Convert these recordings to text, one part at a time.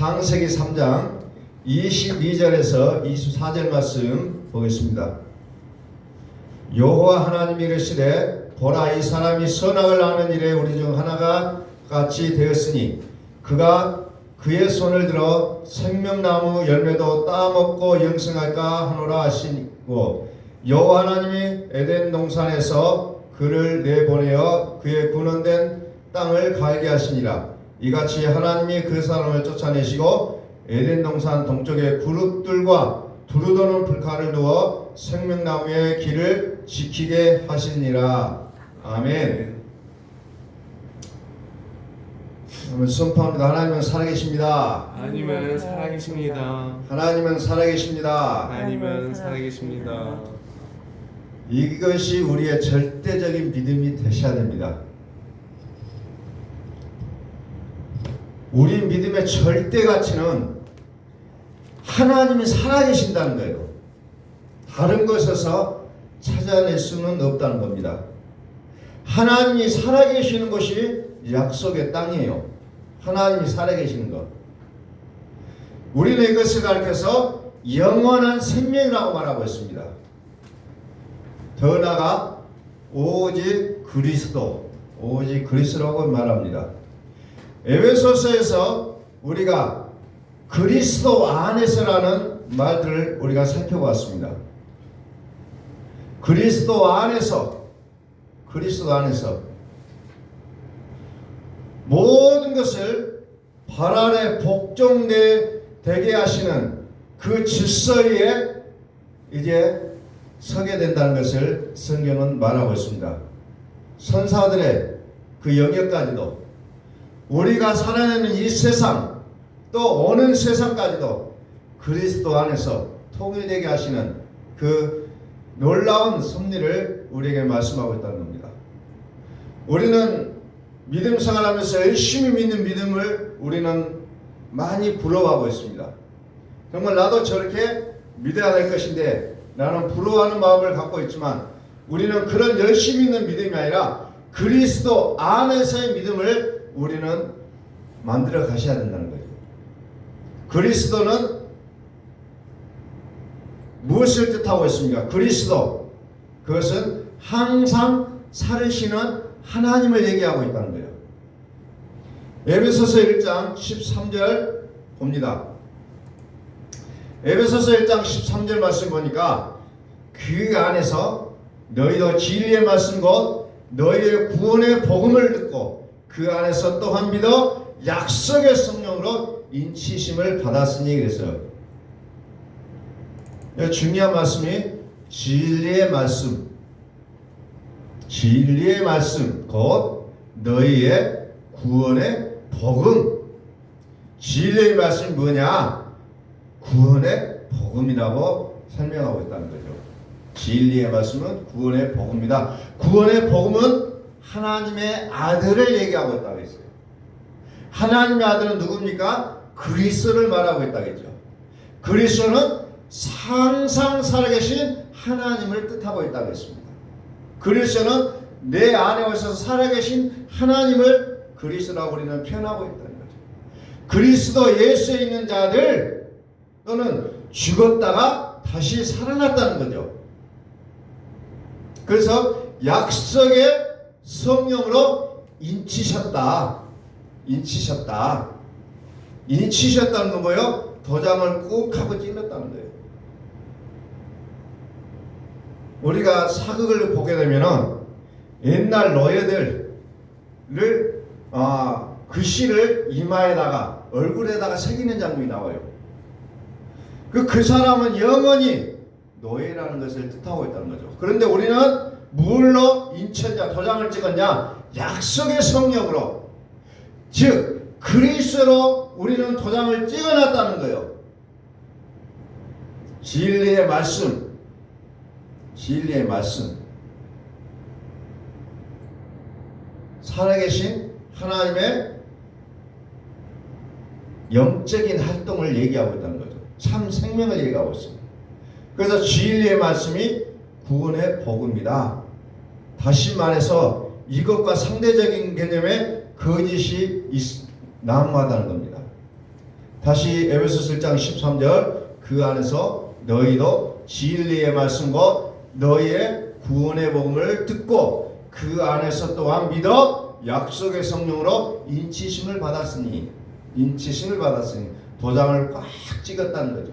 창세기 3장 22절에서 24절 말씀 보겠습니다. 여호와 하나님이 이르시되 보라, 이 사람이 선악을 아는 일에 우리 중 하나가 같이 되었으니 그가 그의 손을 들어 생명나무 열매도 따먹고 영생할까 하노라 하시고, 여호와 하나님이 에덴 동산에서 그를 내보내어 그의 군원된 땅을 갈게 하시니라. 이같이 하나님이 그 사람을 쫓아내시고 에덴 동산 동쪽에 그룹들과 두루도는 불칼을 두어 생명나무의 길을 지키게 하시니라. 아멘. 선포합니다. 하나님은 살아계십니다. 하나님은 살아계십니다. 하나님은 살아계십니다. 하나님은 살아계십니다. 이것이 우리의 절대적인 믿음이 되셔야 됩니다. 우리 믿음의 절대 가치는 하나님이 살아계신다는 거예요. 다른 것에서 찾아낼 수는 없다는 겁니다. 하나님이 살아계시는 것이 약속의 땅이에요. 하나님이 살아계시는 것. 우리는 이것을 가르쳐서 영원한 생명이라고 말하고 있습니다. 더 나아가 오직 그리스도라고 말합니다. 에베소서에서 우리가 그리스도 안에서라는 말들을 우리가 살펴봤습니다. 그리스도 안에서 모든 것을 발 아래 복종되게 하시는 그 질서에 이제 서게 된다는 것을 성경은 말하고 있습니다. 선사들의 그 영역까지도, 우리가 살아내는 이 세상, 또 오는 세상까지도 그리스도 안에서 통일되게 하시는 그 놀라운 섭리를 우리에게 말씀하고 있다는 겁니다. 우리는 믿음 생활하면서 열심히 믿는 믿음을 우리는 많이 부러워하고 있습니다. 정말 나도 저렇게 믿어야 될 것인데 나는 부러워하는 마음을 갖고 있지만, 우리는 그런 열심히 있는 믿음이 아니라 그리스도 안에서의 믿음을 우리는 만들어 가셔야 된다는 거죠. 그리스도는 무엇을 뜻하고 있습니까? 그리스도, 그것은 항상 살으시는 하나님을 얘기하고 있다는 거예요. 에베소서 1장 13절 봅니다. 에베소서 1장 13절 말씀 보니까, 그 안에서 너희도 진리의 말씀 곧 너희의 구원의 복음을 듣고 그 안에서 또한 믿어 약속의 성령으로 인치심을 받았으니 그랬어요. 중요한 말씀이 진리의 말씀 곧 너희의 구원의 복음. 진리의 말씀이 뭐냐? 구원의 복음이라고 설명하고 있다는 거죠. 진리의 말씀은 구원의 복음이다. 구원의 복음은 하나님의 아들을 얘기하고 있다고 했어요. 하나님의 아들은 누굽니까? 그리스도를 말하고 있다고 했죠. 그리스도는 항상 살아계신 하나님을 뜻하고 있다고 했습니다. 그리스도는 내 안에 오셔서 살아계신 하나님을 그리스도라고 우리는 표현하고 있다는 거죠. 그리스도 예수에 있는 자들, 또는 죽었다가 다시 살아났다는 거죠. 그래서 약속의 성령으로 인치셨다는 건 뭐예요? 도장을 꾹 하고 찔렀다는 거예요. 우리가 사극을 보게 되면은 옛날 노예들을 글씨를 이마에다가 얼굴에다가 새기는 장면이 나와요. 그 사람은 영원히 노예라는 것을 뜻하고 있다는 거죠. 그런데 우리는 뭘로 인쳤냐, 도장을 찍었냐? 약속의 성령으로, 즉 그리스도로 우리는 도장을 찍어놨다는 거예요. 진리의 말씀, 살아계신 하나님의 영적인 활동을 얘기하고 있다는 거죠. 참 생명을 얘기하고 있습니다. 그래서 진리의 말씀이 구원의 복음이다. 다시 말해서 이것과 상대적인 개념의 거짓이 난무하다는 겁니다. 다시 에베소서 1장 13절 그 안에서 너희도 진리의 말씀과 너희의 구원의 복음을 듣고 그 안에서 또한 믿어 약속의 성령으로 인치심을 받았으니 도장을 꽉 찍었다는 거죠.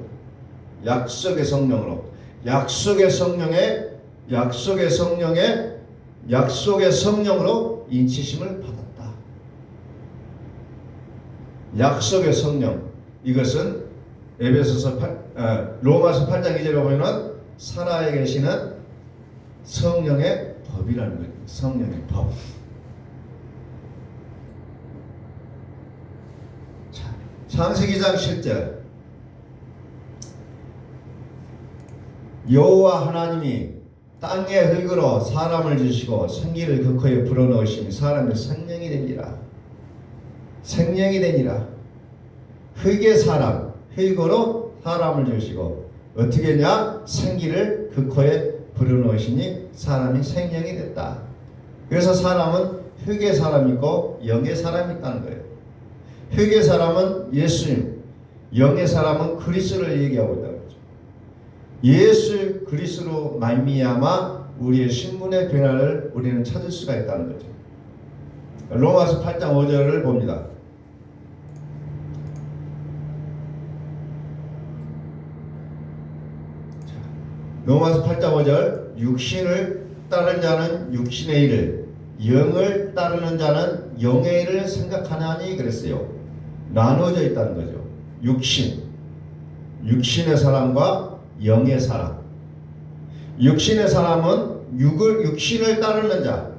약속의 성령으로 약속의 성령으로 인치심을 받았다. 약속의 성령, 이것은 로마서 8장 2절에 보면은 살아에 계시는 성령의 법이라는 거예요. 성령의 법. 자, 창세기 2장 10절 여호와 하나님이 땅의 흙으로 사람을 주시고 생기를 그 코에 불어넣으시니 사람이 생명이 되니라. 흙의 사람, 흙으로 사람을 주시고 어떻게 했냐? 생기를 그 코에 불어넣으시니 사람이 생명이 됐다. 그래서 사람은 흙의 사람이고 영의 사람이 있다는 거예요. 흙의 사람은 예수님, 영의 사람은 그리스도를 얘기하고 있다는 거죠. 예수 그리스도로 말미암아 우리의 신분의 변화를 우리는 찾을 수가 있다는 거죠. 로마서 8장 5절을 봅니다. 로마서 8장 5절 육신을 따르는 자는 육신의 일을 영을 따르는 자는 영의 일을 생각하나니 그랬어요. 나눠져 있다는 거죠. 육신의 사람과 영의 사람. 육신의 사람은 육신을 따르는 자,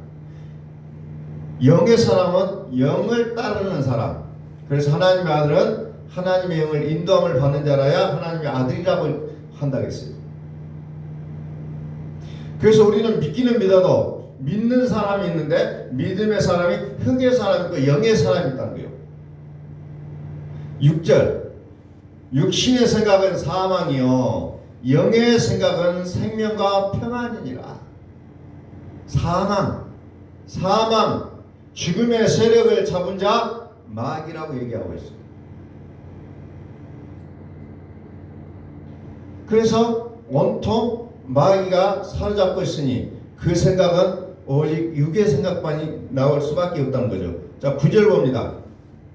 영의 사람은 영을 따르는 사람. 그래서 하나님의 아들은 하나님의 영을 인도함을 받는 자라야 하나님의 아들이라고 한다고 했어요. 그래서 우리는 믿기는 믿어도 믿는 사람이 있는데 믿음의 사람이 흙의 사람이 있고 영의 사람이 있다는 거예요. 6절 육신의 생각은 사망이요 영의 생각은 생명과 평안이니라. 사망 죽음의 세력을 잡은 자 마귀라고 얘기하고 있어요. 그래서 온통 마귀가 사로잡고 있으니 그 생각은 오직 육의 생각만이 나올 수밖에 없다는 거죠. 자, 9절 봅니다.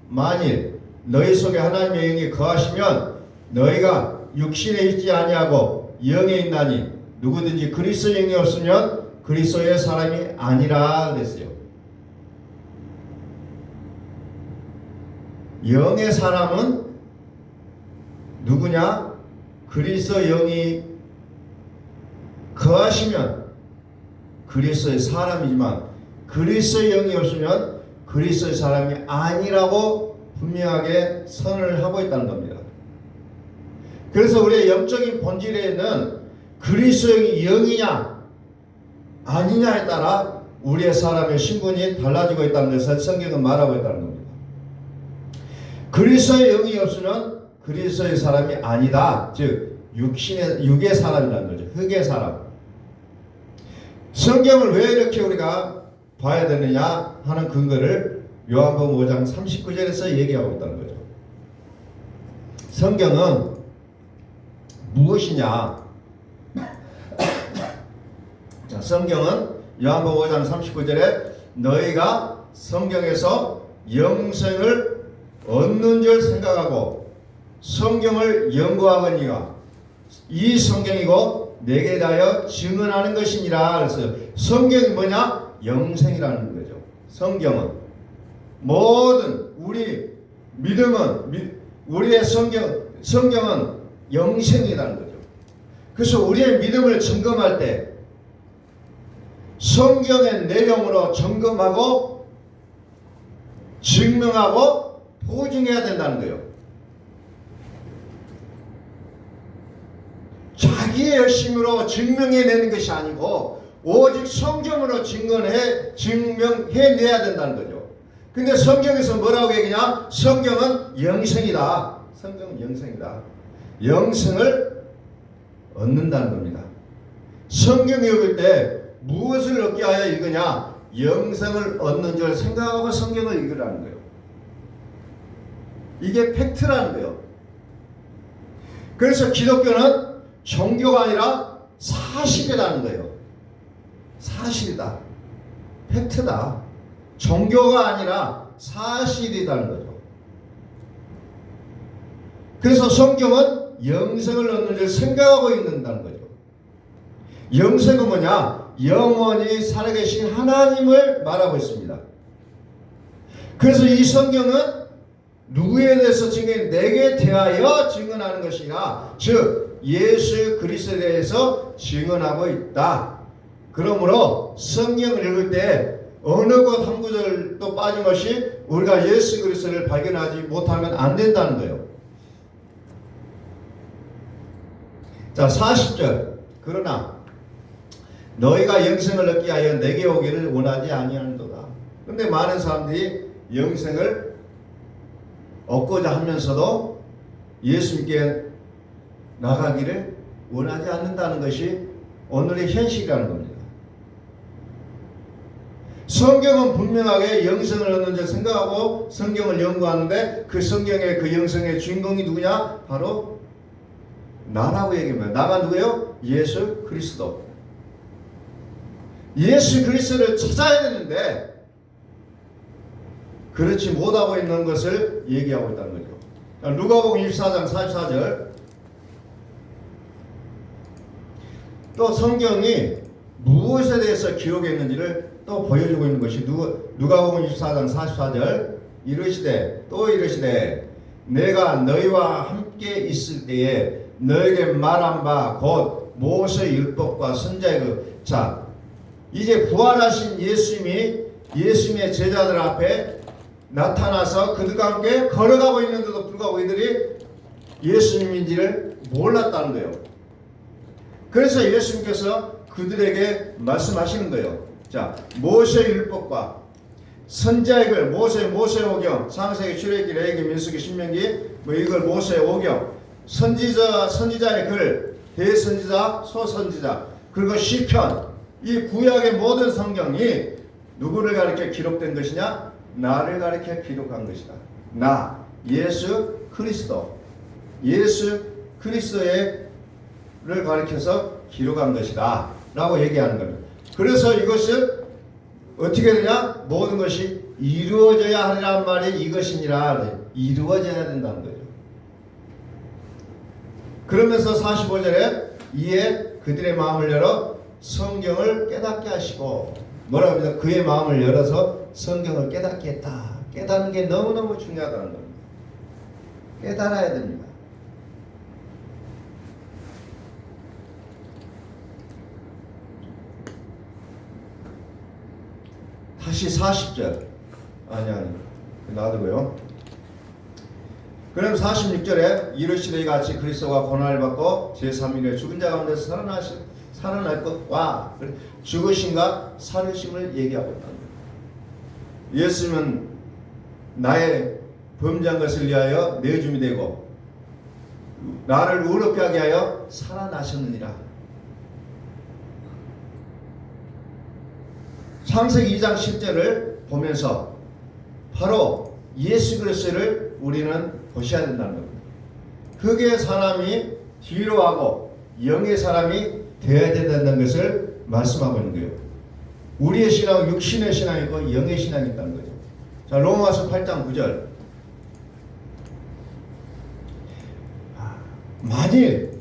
만일 너희 속에 하나님의 영이 거하시면 너희가 육신에 있지 아니하고 영에 있나니 누구든지 그리스도 영이 없으면 그리스도의 사람이 아니라 그랬어요. 영의 사람은 누구냐? 그리스도 영이 거하시면 그리스도의 사람이지만 그리스도의 영이 없으면 그리스도의 사람이 아니라고 분명하게 선언을 하고 있다는 겁니다. 그래서 우리의 영적인 본질에는 그리스도의 영이냐 아니냐에 따라 우리의 사람의 신분이 달라지고 있다는 것을 성경은 말하고 있다는 겁니다. 그리스도의 영이 없으면 그리스도의 사람이 아니다. 즉 육의 사람이라는 거죠. 흙의 사람. 성경을 왜 이렇게 우리가 봐야 되느냐 하는 근거를 요한복음 5장 39절에서 얘기하고 있다는 거죠. 성경은 무엇이냐? 자, 성경은 요한복음 5장 39절에 너희가 성경에서 영생을 얻는 줄 생각하고 성경을 연구하거니와 이 성경이고 내게 대하여 증언하는 것이니라. 그래서 성경이 뭐냐? 영생이라는 거죠. 성경은 모든 우리 믿음은 우리의 성경은 영생이라는 거죠. 그래서 우리의 믿음을 점검할 때 성경의 내용으로 점검하고 증명하고 보증해야 된다는 거예요. 자기의 열심으로 증명해내는 것이 아니고 오직 성경으로 증명해내야 된다는 거죠. 근데 성경에서 뭐라고 얘기냐? 성경은 영생이다. 성경은 영생이다. 영생을 얻는다는 겁니다. 성경 읽을 때 무엇을 얻게 하여 읽으냐? 영생을 얻는 줄 생각하고 성경을 읽으라는 거예요. 이게 팩트라는 거예요. 그래서 기독교는 종교가 아니라 사실이라는 거예요. 사실이다. 팩트다. 종교가 아니라 사실이라는 거죠. 그래서 성경은 영생을 얻는 줄 생각하고 있는다는 거죠. 영생은 뭐냐? 영원히 살아계신 하나님을 말하고 있습니다. 그래서 이 성경은 누구에 대해서 증언, 내게 대하여 증언하는 것이라, 즉 예수 그리스도에 대해서 증언하고 있다. 그러므로 성경을 읽을 때 어느 것 한 구절도 빠짐없이 우리가 예수 그리스도를 발견하지 못하면 안 된다는 거예요. 자, 40절. 그러나 너희가 영생을 얻기 위하여 내게 오기를 원하지 아니하는도다. 근데 많은 사람들이 영생을 얻고자 하면서도 예수님께 나가기를 원하지 않는다는 것이 오늘의 현실이라는 겁니다. 성경은 분명하게 영생을 얻는 줄 생각하고 성경을 연구하는데, 그 성경의 그 영생의 주인공이 누구냐? 바로 나라고 얘기합니다. 나가 누구예요? 예수 그리스도. 예수 그리스도를 찾아야 되는데 그렇지 못하고 있는 것을 얘기하고 있다는 거죠. 누가복음 24장 44절. 또 성경이 무엇에 대해서 기록했는지를 또 보여주고 있는 것이 누가복음 24장 44절. 이르시되 또 이르시되 내가 너희와 함께 있을 때에 너에게 말한 바 곧 모세 율법과 선지자의 자, 이제 부활하신 예수님의 제자들 앞에 나타나서 그들과 함께 걸어가고 있는데도 불구하고 이들이 예수님인지를 몰랐다는 거예요. 그래서 예수님께서 그들에게 말씀하시는 거예요. 자, 모세 율법과 선지자의 글, 모세 오경, 창세기, 출애굽기, 레위기, 민수기, 신명기, 뭐 이걸 모세 오경, 선지자의 글, 대선지자, 소선지자, 그리고 시편, 이 구약의 모든 성경이 누구를 가리켜 기록된 것이냐? 나를 가리켜 기록한 것이다. 나, 예수 그리스도, 예수 그리스도를 가리켜서 기록한 것이다 라고 얘기하는 겁니다. 그래서 이것을 어떻게 되냐? 모든 것이 이루어져야 하리란 말이 이것이니라. 이루어져야 된다는 거죠. 그러면서 45절에 이에 그들의 마음을 열어 성경을 깨닫게 하시고, 뭐라고 합니다? 그의 마음을 열어서 성경을 깨닫게 했다. 깨닫는 게 너무너무 중요하다는 겁니다. 깨달아야 됩니다. 다시 40절. 아니 놔두고요. 그럼 46절에 이르시되 같이 그리스도가 고난을 받고 제3일에 죽은 자 가운데서 살아날 것과 죽으심과 살으심을 얘기하고 있다. 예수님은 나의 범죄한 것을 위하여 내줌이 되고 나를 의롭게 하게 하여 살아나셨느니라. 창세기 2장 10절을 보면서 바로 예수 그리스도를 우리는 보셔야 된다는 겁니다. 흙의 사람이 뒤로 하고 영의 사람이 되어야 된다는 것을 말씀하고 있는 거예요. 우리의 신앙은 육신의 신앙이고 영의 신앙이 있다는 거죠. 자, 로마서 8장 9절. 만일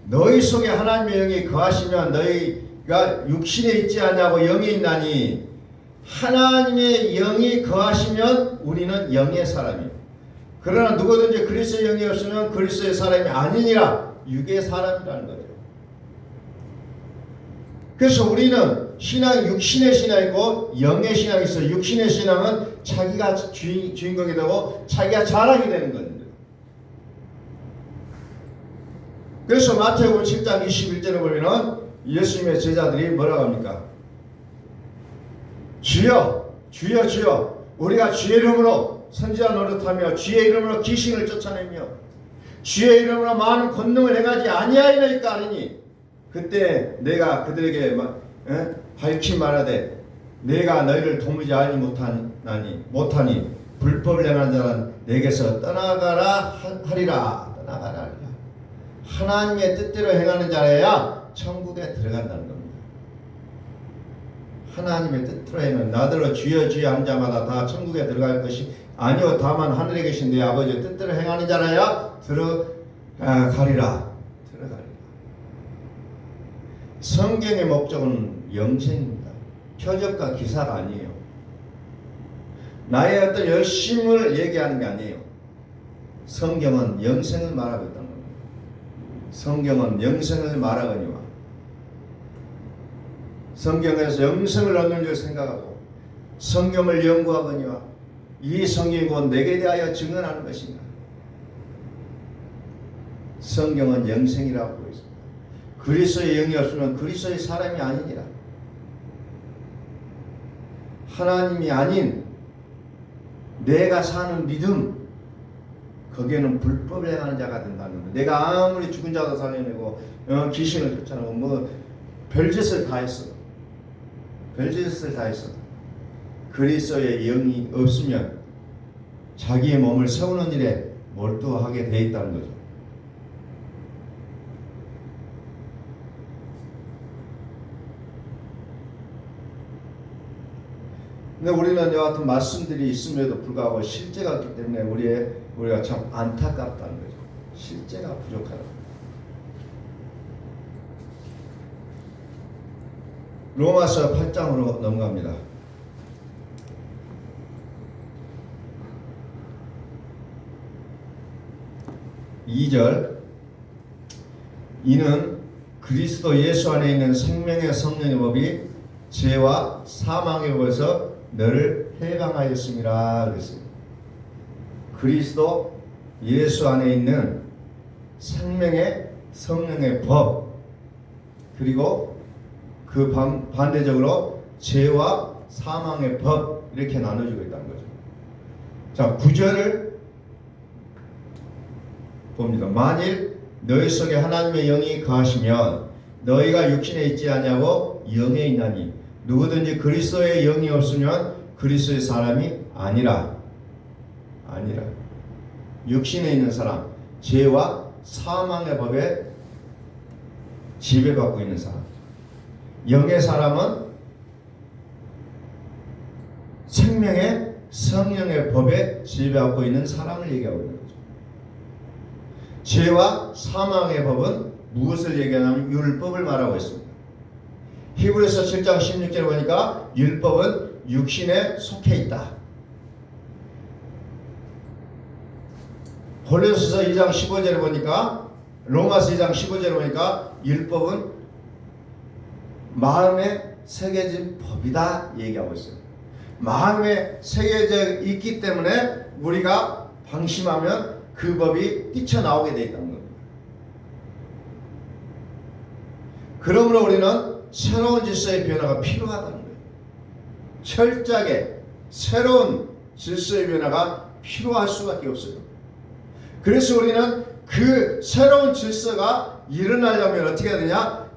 너희 속에 하나님의 영이 거하시면 너희가 육신에 있지 않냐고 영에 있나니, 하나님의 영이 거하시면 우리는 영의 사람이에요. 그러나 누구든지 그리스도의 영이 없으면 그리스도의 사람이 아니니라. 육의 사람이라는 거죠. 그래서 우리는 신앙이 육신의 신앙이고 영의 신앙이 있어요. 육신의 신앙은 자기가 주인공이 되고 자기가 자랑이 되는 겁니다. 그래서 마태복음 10장 21절에 보면은 예수님의 제자들이 뭐라고 합니까? 주여, 주여, 주여, 우리가 주의 이름으로 선지자 노릇하며 주의 이름으로 귀신을 쫓아내며 주의 이름으로 많은 권능을 행하지 아니하리까 하니, 그때 내가 그들에게 밝히 말하되 내가 너희를 도무지 알지 못하니 불법을 행하는 자는 내게서 떠나가라 하리라. 떠나가라 하리라. 하나님의 뜻대로 행하는 자라야 천국에 들어간다는 겁니다. 하나님의 뜻대로 행하는 나더러 주여 주여 한 자마다 다 천국에 들어갈 것이 아니요 다만 하늘에 계신 내 아버지의 뜻대로 행하는 자라야 들어가리라. 성경의 목적은 영생입니다. 표적과 기사가 아니에요. 나의 어떤 열심을 얘기하는 게 아니에요. 성경은 영생을 말하고 있다는 겁니다. 성경은 영생을 말하거니와 성경에서 영생을 얻는 줄 생각하고 성경을 연구하거니와 이 성경이 곧 내게 대하여 증언하는 것입니다. 성경은 영생이라고 하고 있습니다. 그리스도의 영이 없으면 그리스도의 사람이 아니니라. 하나님이 아닌 내가 사는 믿음, 거기에는 불법을 행하는 자가 된다는 거예요. 내가 아무리 죽은 자도 살려내고 귀신을 쫓아내고 뭐 별짓을 다 했어. 별짓을 다 했어. 그리스도의 영이 없으면 자기의 몸을 세우는 일에 몰두하게 돼 있다는 거죠. 근데 우리는 이와 같은 말씀들이 있음에도 불구하고 실제가 없기 때문에 우리가 참 안타깝다는 거죠. 실제가 부족하다. 로마서 8장으로 넘어갑니다. (2절) 이는 그리스도 예수 안에 있는 생명의 성령의 법이 죄와 사망의 법에서 너를 해방하였음이라 그랬어요. 그리스도 예수 안에 있는 생명의 성령의 법, 그리고 그 반대적으로 죄와 사망의 법, 이렇게 나눠지고 있다는 거죠. 자, 9절을 봅니다. 만일 너희 속에 하나님의 영이 거하시면 너희가 육신에 있지 아니하고 영에 있나니 누구든지 그리스도의 영이 없으면 그리스도의 사람이 아니라. 육신에 있는 사람, 죄와 사망의 법에 지배받고 있는 사람. 영의 사람은 생명의 성령의 법에 지배받고 있는 사람을 얘기하고 있는 거죠. 죄와 사망의 법은 무엇을 얘기하냐면 율법을 말하고 있습니다. 히브리서 7장 16절에 보니까 율법은 육신에 속해 있다. 고린도서 2장 15절에 보니까, 로마서 2장 15절에 보니까 율법은 마음에 새겨진 법이다 얘기하고 있어요. 마음에 새겨져 있기 때문에 우리가 방심하면 그 법이 뛰쳐나오게 되어 있다는 겁니다. 그러므로 우리는 새로운 질서의 변화가 필요하다는 거예요. 철저하게 새로운 질서의 변화가 필요할 수밖에 없어요. 그래서 우리는 그 새로운 질서가 일어나려면 어떻게 해야 되냐?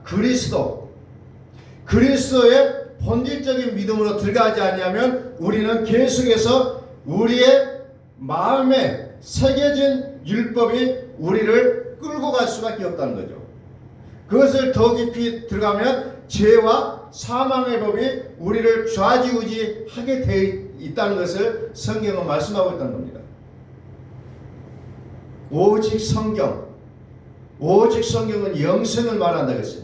그리스도의 본질적인 믿음으로 들어가지 않으면 우리는 계속해서 우리의 마음에 새겨진 율법이 우리를 끌고 갈 수밖에 없다는 거죠. 그것을 더 깊이 들어가면 죄와 사망의 법이 우리를 좌지우지하게 되어 있다는 것을 성경은 말씀하고 있다는 겁니다. 오직 성경은 영생을 말한다고 했어요.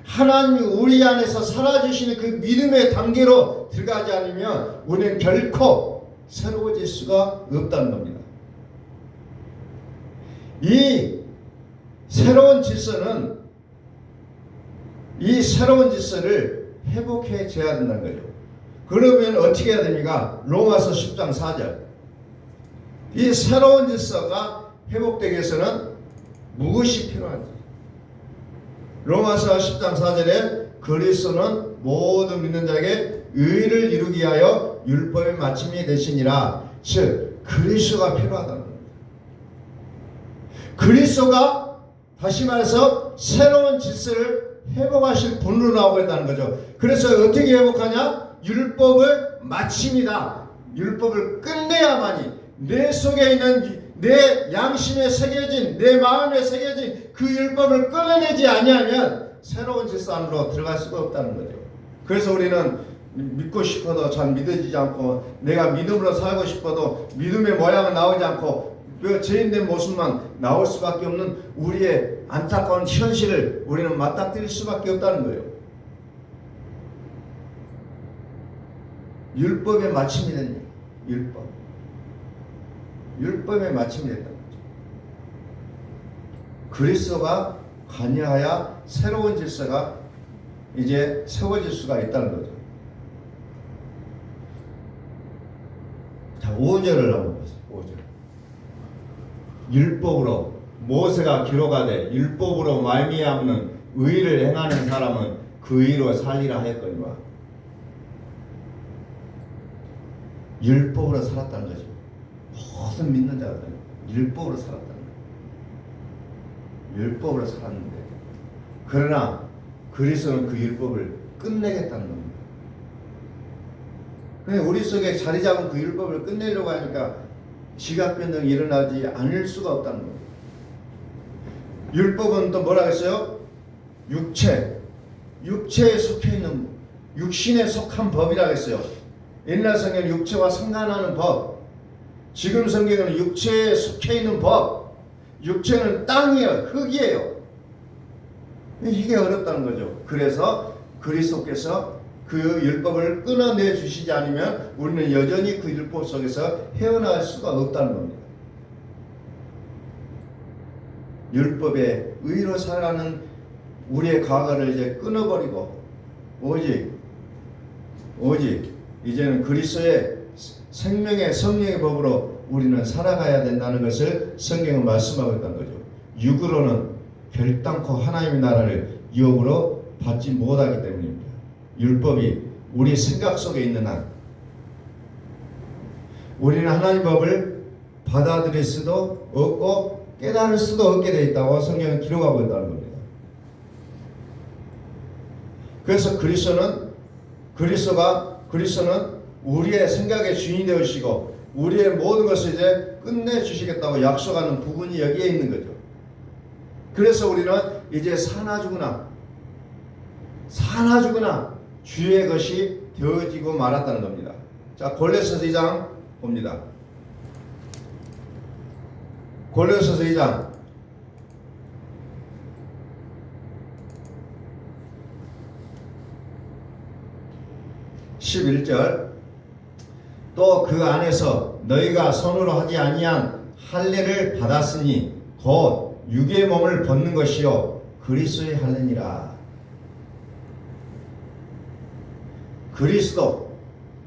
하나님이 우리 안에서 살아주시는 그 믿음의 단계로 들어가지 않으면 우리는 결코 새로워질 수가 없다는 겁니다. 이 새로운 질서를 회복해 줘야 된다는 거죠. 그러면 어떻게 해야 됩니까? 로마서 10장 4절. 이 새로운 질서가 회복되기 위해서는 무엇이 필요한지. 로마서 10장 4절에 그리스도는 모든 믿는 자에게 의를 이루기 위하여 율법의 마침이 되시니라. 즉 그리스도가 필요하다는 겁니다. 그리스도가 다시 말해서 새로운 질서를 회복하실 분으로 나오고 있다는 거죠. 그래서 어떻게 회복하냐? 율법을 마침이다. 율법을 끝내야만이 내 속에 있는 내 양심에 새겨진 내 마음에 새겨진 그 율법을 끊어내지 아니하면 새로운 질서 안으로 들어갈 수가 없다는 거죠. 그래서 우리는 믿고 싶어도 잘 믿어지지 않고 내가 믿음으로 살고 싶어도 믿음의 모양은 나오지 않고 그 죄인된 모습만 나올 수밖에 없는 우리의 안타까운 현실을 우리는 맞닥뜨릴 수밖에 없다는 거예요. 율법의 마침이 됐네. 율법의 마침이 됐다는 거죠. 그리스도가 관여하여 새로운 질서가 이제 세워질 수가 있다는 거죠. 자, 5절을 한번 보세요. 5절. 율법으로 모세가 기록하되 율법으로 말미암는 의를 행하는 사람은 그 의로 살리라 하였거니와. 율법으로 살았다는 거죠. 모든 믿는 자들은 율법으로 살았다는 거예요. 율법으로 살았는데 그러나 그리스도는 그 율법을 끝내겠다는 겁니다. 우리 속에 자리 잡은 그 율법을 끝내려고 하니까 지각 변동이 일어나지 않을 수가 없다는 겁니다. 율법은 또 뭐라 했어요? 육체에 속해 있는 육신에 속한 법이라고 했어요. 옛날 성경은 육체와 상관하는 법, 지금 성경은 육체에 속해 있는 법. 육체는 땅이에요, 흙이에요. 이게 어렵다는 거죠. 그래서 그리스도께서 그 율법을 끊어내 주시지 않으면 우리는 여전히 그 율법 속에서 헤어나올 수가 없다는 겁니다. 율법의 의로 살아가는 우리의 과거를 이제 끊어버리고 오직 이제는 그리스도의 생명의 성령의 법으로 우리는 살아가야 된다는 것을 성경은 말씀하고 있다는 거죠. 육으로는 결단코 하나님의 나라를 유업으로 받지 못하기 때문입니다. 율법이 우리 생각 속에 있는 한 우리는 하나님 법을 받아들일 수도 없고 깨달을 수도 없게 되어 있다고 성경은 기록하고 있다는 겁니다. 그래서 그리스도는 우리의 생각의 주인이 되시고 우리의 모든 것을 이제 끝내 주시겠다고 약속하는 부분이 여기에 있는 거죠. 그래서 우리는 이제 사나 죽으나 주의 것이 되어지고 말았다는 겁니다. 자, 골로새서 2장 봅니다. 골로새서 2장 11절. 또 그 안에서 너희가 손으로 하지 아니한 할례를 받았으니 곧 육의 몸을 벗는 것이요 그리스도의 할례니라.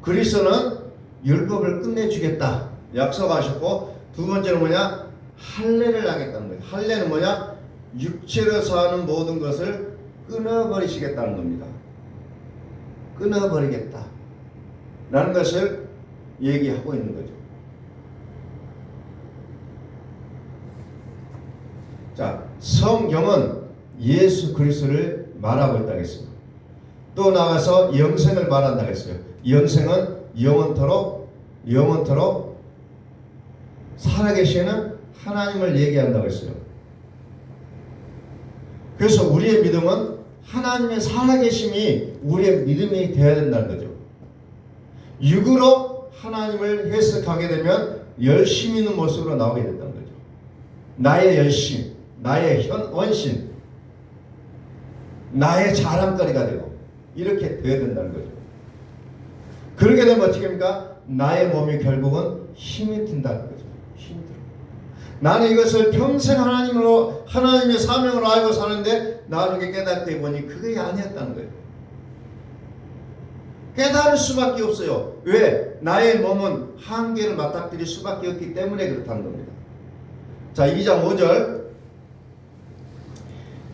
그리스도는 율법을 끝내주겠다 약속하셨고, 두 번째는 뭐냐? 할례를 하겠다는 거예요. 할례는 뭐냐? 육체로서 하는 모든 것을 끊어버리시겠다는 겁니다. 끊어버리겠다 라는 것을 얘기하고 있는 거죠. 자, 성경은 예수 그리스도를 말하고 있다고 했습니다. 또 나가서 영생을 말한다고 했어요. 영생은 영원토록 살아계시는 하나님을 얘기한다고 했어요. 그래서 우리의 믿음은 하나님의 살아계심이 우리의 믿음이 되어야 된다는 거죠. 육으로 하나님을 해석하게 되면 열심 있는 모습으로 나오게 된다는 거죠. 나의 열심, 나의 원신, 나의 자랑거리가 되고 이렇게 되어야 된다는 거죠. 그렇게 되면 어떻게 합니까? 나의 몸이 결국은 힘이 든다는 거죠. 힘이 들어. 나는 이것을 평생 하나님의 사명으로 알고 사는데 나중에 깨닫게 보니 그게 아니었다는 거예요. 깨달을 수밖에 없어요. 왜? 나의 몸은 한계를 맞닥뜨릴 수밖에 없기 때문에 그렇다는 겁니다. 자, 2장 5절.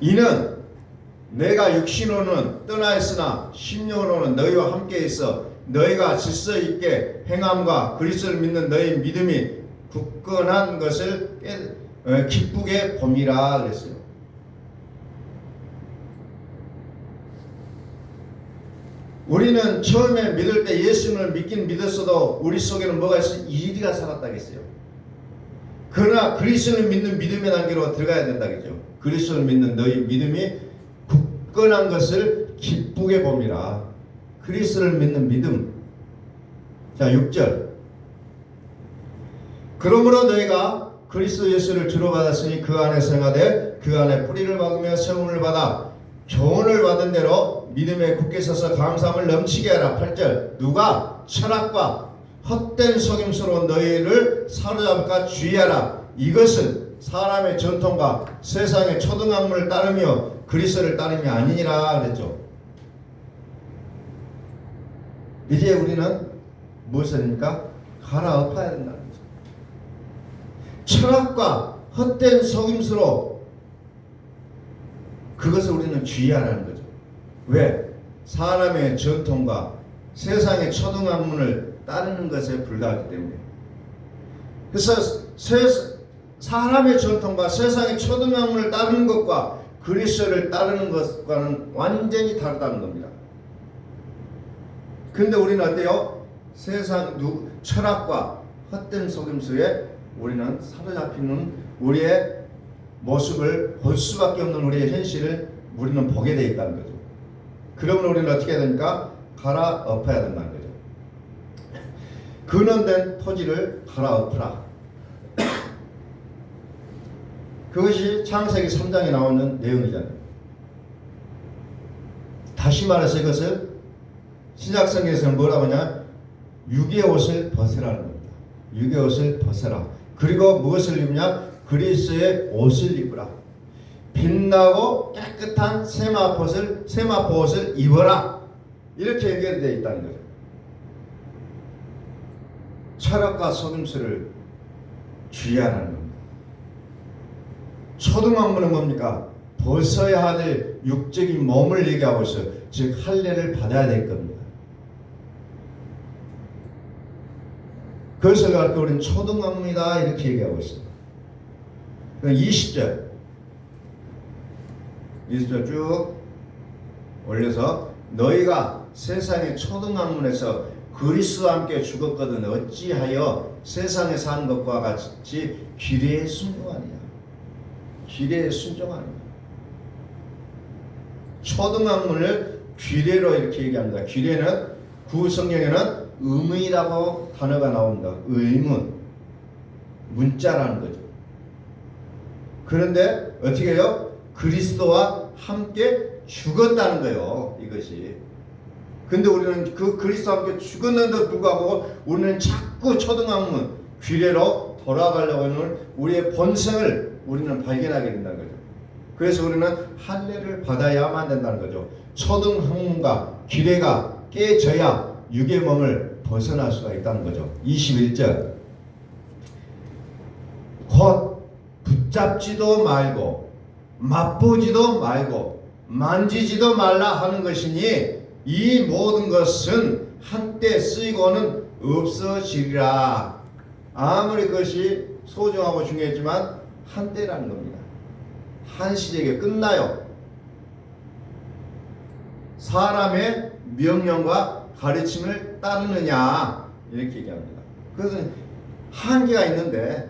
이는 내가 육신으로는 떠나 있으나 심령으로는 너희와 함께 있어 너희가 질서 있게 행함과 그리스도를 믿는 너희 믿음이 굳건한 것을 기쁘게 봄이라 그랬어요. 우리는 처음에 믿을 때 예수님을 믿긴 믿었어도 우리 속에는 뭐가 있어요? 이리가 살았다고 했어요. 그러나 그리스도를 믿는 믿음의 단계로 들어가야 된다 그죠. 그리스도를 믿는 너희 믿음이 굳건한 것을 기쁘게 봅니다. 그리스도를 믿는 믿음. 자 6절. 그러므로 너희가 그리스도 예수를 주로 받았으니 그 안에 생하되 그 안에 뿌리를 박으며 세움을 받아 교훈을 받은 대로 믿음에 굳게 서서 감사함을 넘치게 하라. 8절. 누가 철학과 헛된 속임수로 너희를 사로잡을까 주의하라. 이것은 사람의 전통과 세상의 초등학문을 따르며 그리스도를 따름이 아니니라 그랬죠. 이제 우리는 무엇을 합니까? 갈아엎어야 된다는 거죠. 철학과 헛된 속임수로 그것을 우리는 주의하라는 거죠. 왜? 사람의 전통과 세상의 초등학문을 따르는 것에 불과하기 때문에. 그래서 사람의 전통과 세상의 초등학문을 따르는 것과 그리스도를 따르는 것과는 완전히 다르다는 겁니다. 근데 우리는 어때요? 세상 철학과 헛된 속임수에 우리는 사로잡히는 우리의 모습을 볼 수밖에 없는 우리의 현실을 우리는 보게 되어 있다는 거죠. 그러면 우리는 어떻게 해야 됩니까? 갈아엎어야 된다는 거죠. 근원된 토지를 갈아엎으라. 그것이 창세기 3장에 나오는 내용이잖아요. 다시 말해서 이것을 신약성경에서는 뭐라고 하냐? 육의 옷을 벗으라는 겁니다. 육의 옷을 벗어라. 그리고 무엇을 입냐? 그리스도의 옷을 입으라. 빛나고 깨끗한 세마포옷을 입어라. 이렇게 연결되어 있다는 거죠. 철학과 속임수를 주의하라는 겁니다. 초등학문은 뭡니까? 벗어야 할 육적인 몸을 얘기하고 있어요. 즉 할례를 받아야 될 겁니다. 그것을 갖고 우리는 초등학문이다 이렇게 얘기하고 있습니다. 20절 쭉 올려서 너희가 세상의 초등학문에서 그리스도와 함께 죽었거든 어찌하여 세상에 사는 것과 같이 규례에 순종하느냐. 규례에 순종하느냐. 초등학문을 규례로 이렇게 얘기합니다. 규례는 구성경에는 의문이라고 단어가 나옵니다. 의문, 문자라는 거죠. 그런데 어떻게 해요? 그리스도와 함께 죽었다는 거예요. 이것이. 근데 우리는 그 그리스도와 함께 죽었는데도 불구하고 우리는 자꾸 초등학문, 규례로 돌아가려고 하는 우리의 본성을 우리는 발견하게 된다는 거죠. 그래서 우리는 할례를 받아야만 된다는 거죠. 초등학문과 규례가 깨져야 육의 몸을 벗어날 수가 있다는 거죠. 21절 곧 붙잡지도 말고 맛보지도 말고 만지지도 말라 하는 것이니 이 모든 것은 한때 쓰이고는 없어지리라. 아무리 그것이 소중하고 중요했지만 한때라는 겁니다. 한시적에 끝나요. 사람의 명령과 가르침을 따르느냐 이렇게 얘기합니다. 그것은 한계가 있는데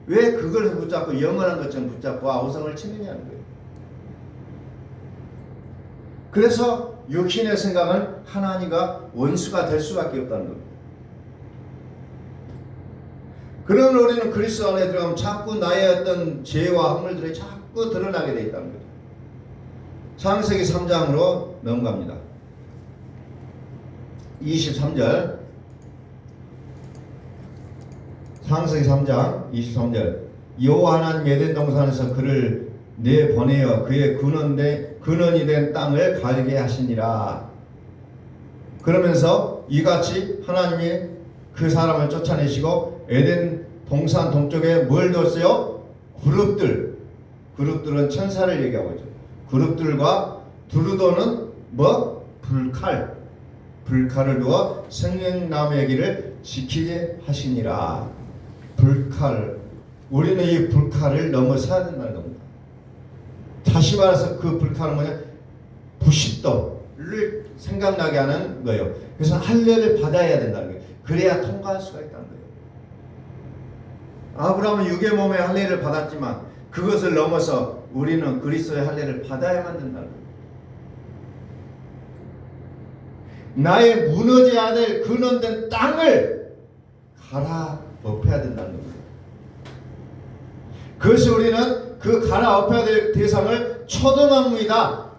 왜 그걸 붙잡고 영원한 것처럼 붙잡고 아우성을 치느냐는 거예요. 그래서 육신의 생각은 하나님과 원수가 될 수밖에 없다는 겁니다. 그러면 우리는 그리스도 안에 들어가면 자꾸 나의 어떤 죄와 허물들이 자꾸 드러나게 되어 있다는 거죠. 창세기 3장으로 넘어갑니다. 23절 창세기 3장 23절 여호와 하나님 에덴 동산에서 그를 내보내어 그의 근원이 된 땅을 갈게 하시니라. 그러면서 이같이 하나님이 그 사람을 쫓아내시고 에덴 동산 동쪽에 뭘 뒀어요? 그룹들은 천사를 얘기하고 있죠. 그룹들과 두루도는 뭐? 불칼을 두어 생명나무의 길을 지키게 하시니라. 불칼. 우리는 이 불칼을 넘어서야 된다는 겁니다. 다시 말해서 그 불칼은 뭐냐? 부싯돌을 생각나게 하는 거예요. 그래서 할례를 받아야 된다는 거예요. 그래야 통과할 수가 있다는 거예요. 아브라함은 육의 몸의 할례를 받았지만 그것을 넘어서 우리는 그리스도의 할례를 받아야만 된다는 거예요. 나의 무너져야 될 근원된 땅을 갈아엎어야 된다는 겁니다. 그래서 우리는 그 갈아엎어야 될 대상을 초등학문이다,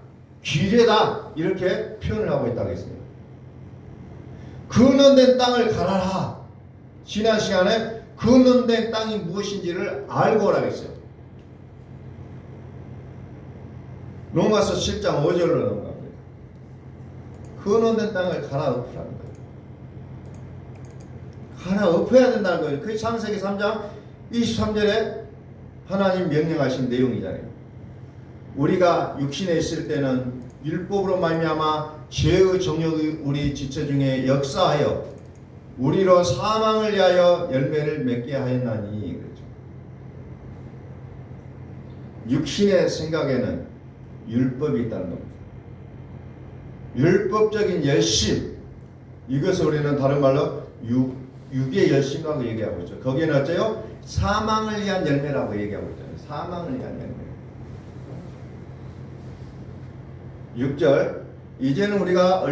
기뢰다 이렇게 표현을 하고 있다고 했습니다. 근원된 땅을 갈아라. 지난 시간에 근원된 땅이 무엇인지를 알고 오라고 했어요. 로마서 7장 5절로 넘어갑니다. 근원된 땅을 갈아엎으라는 거예요. 갈아엎어야 된다는 거예요. 그게 창세기 3장 23절에 하나님 명령하신 내용이잖아요. 우리가 육신에 있을 때는 율법으로 말미암아 죄의 정욕이 우리 지체 중에 역사하여 우리로 사망을 위하여 열매를 맺게 하였나니 그렇죠. 육신의 생각에는 율법이 있다는 겁니다. 율법적인 열심, 이것을 우리는 다른 말로 육의 열심이라고 얘기하고 있죠. 거기에는 어째요? 사망을 위한 열매라고 얘기하고 있잖아요. 사망을 위한 열매. 6절, 이제는 우리가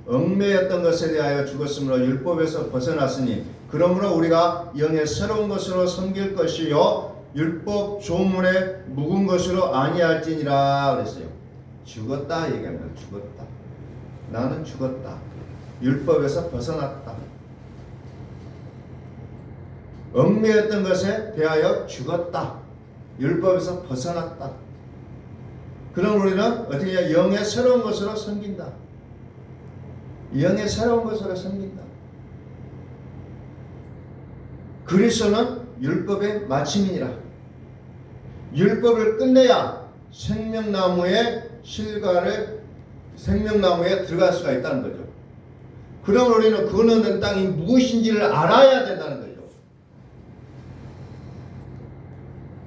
얽매였던 것에 대하여 죽었으므로 율법에서 벗어났으니 그러므로 우리가 영의 새로운 것으로 섬길 것이요 율법 조문에 묵은 것으로 아니할지니라 그랬어요. 죽었다 얘기합니다. 죽었다. 나는 죽었다. 율법에서 벗어났다. 얽매였던 것에 대하여 죽었다. 율법에서 벗어났다. 그럼 우리는 어떻게 해야 영의 새로운 것으로 섬긴다. 영의 새로운 것으로 섬긴다. 그리스도는 율법의 마침이니라. 율법을 끝내야 생명나무의 실과를 생명나무에 들어갈 수가 있다는 거죠. 그럼 우리는 근원된 땅이 무엇인지를 알아야 된다는 거죠.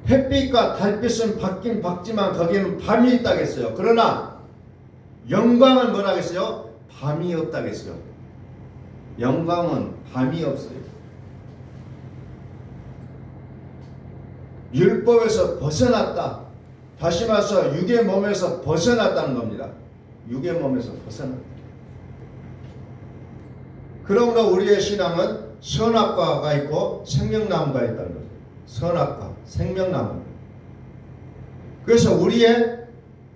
햇빛과 달빛은 받긴 받지만 거기에는 밤이 있다겠어요. 그러나 영광은 뭐라겠어요? 밤이 없다겠어요. 영광은 밤이 없어요. 율법에서 벗어났다. 다시 말해서 육의 몸에서 벗어났다는 겁니다. 육의 몸에서 벗어났다. 그러므로 우리의 신앙은 선악과가 있고 생명나무가 있다는 거죠. 선악과, 생명나무. 그래서 우리의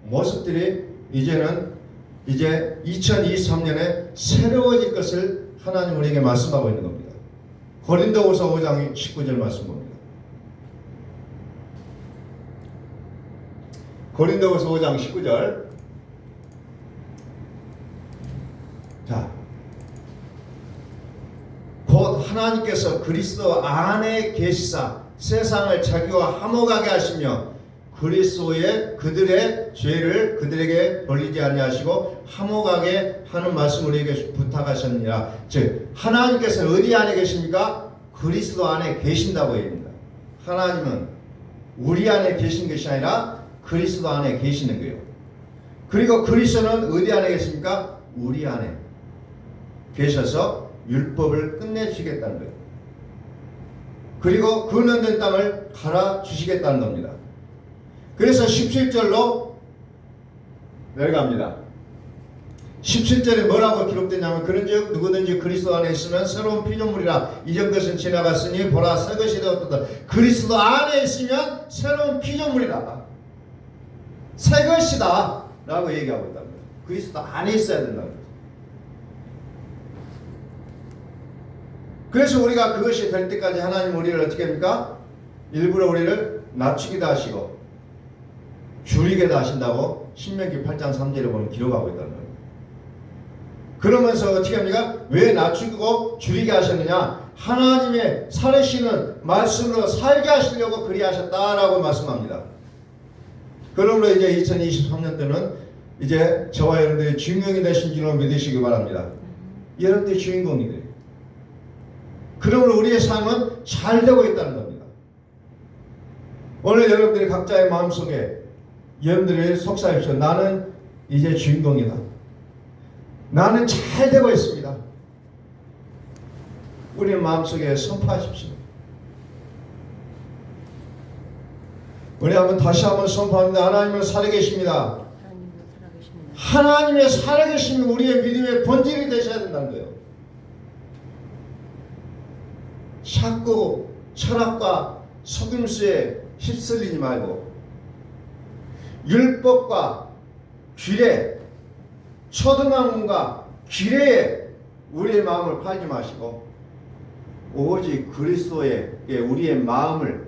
모습들이 이제 2023년에 새로워질 것을 하나님 우리에게 말씀하고 있는 겁니다. 고린도후서 5장 19절 말씀 봅니다. 고린도후서 5장 19절. 자, 곧 하나님께서 그리스도 안에 계시사 세상을 자기와 화목하게 하시며 그리스도의 그들의 죄를 그들에게 벌리지 아니하시고 화목하게 하는 말씀을 우리에게 부탁하셨느니라. 즉 하나님께서 어디 안에 계십니까? 그리스도 안에 계신다고 얘기합니다. 하나님은 우리 안에 계신 것이 아니라 그리스도 안에 계시는 거예요. 그리고 그리스도는 어디 안에 계십니까? 우리 안에 계셔서 율법을 끝내주시겠다는 거예요. 그리고 근원된 땅을 갈아주시겠다는 겁니다. 그래서 17절로 내려갑니다. 17절에 뭐라고 기록되냐면 그런즉 누구든지 그리스도 안에 있으면 새로운 피조물이라 이전 것은 지나갔으니 보라 새 것이 되었도다. 그리스도 안에 있으면 새로운 피조물이라 새 것이다 라고 얘기하고 있다는 거예요. 그리스도 안에 있어야 된다는 거예요. 그래서 우리가 그것이 될 때까지 하나님 우리를 어떻게 합니까? 일부러 우리를 낮추기도 하시고 줄이게도 하신다고 신명기 8장 3절에 보면 기록하고 있다는 거예요. 그러면서 어떻게 합니까? 왜 낮추고 줄이게 하셨느냐? 하나님의 살으시는 말씀으로 살게 하시려고 그리 하셨다라고 말씀합니다. 그러므로 이제 2023년 때는 이제 저와 여러분들이 주인공이 되신 줄로 믿으시기 바랍니다. 여러분들이 주인공이 돼요. 그러므로 우리의 삶은 잘 되고 있다는 겁니다. 오늘 여러분들이 각자의 마음속에 여러분들이 속삭이십시오. 나는 이제 주인공이다. 나는 잘 되고 있습니다. 우리 마음속에 선포하십시오. 우리 한번 다시 한번 선포합니다. 하나님은 살아계십니다. 하나님은 살아계십니다. 하나님의 살아계심이 우리의 믿음의 본질이 되셔야 된다는 거예요. 자꾸 철학과 속임수에 휩쓸리지 말고 율법과 규례, 초등학문과 기례에 우리의 마음을 팔지 마시고 오직 그리스도에게 우리의 마음을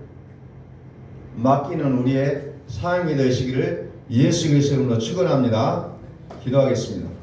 맡기는 우리의 삶이 되시기를 예수 그리스도로 축원합니다. 기도하겠습니다.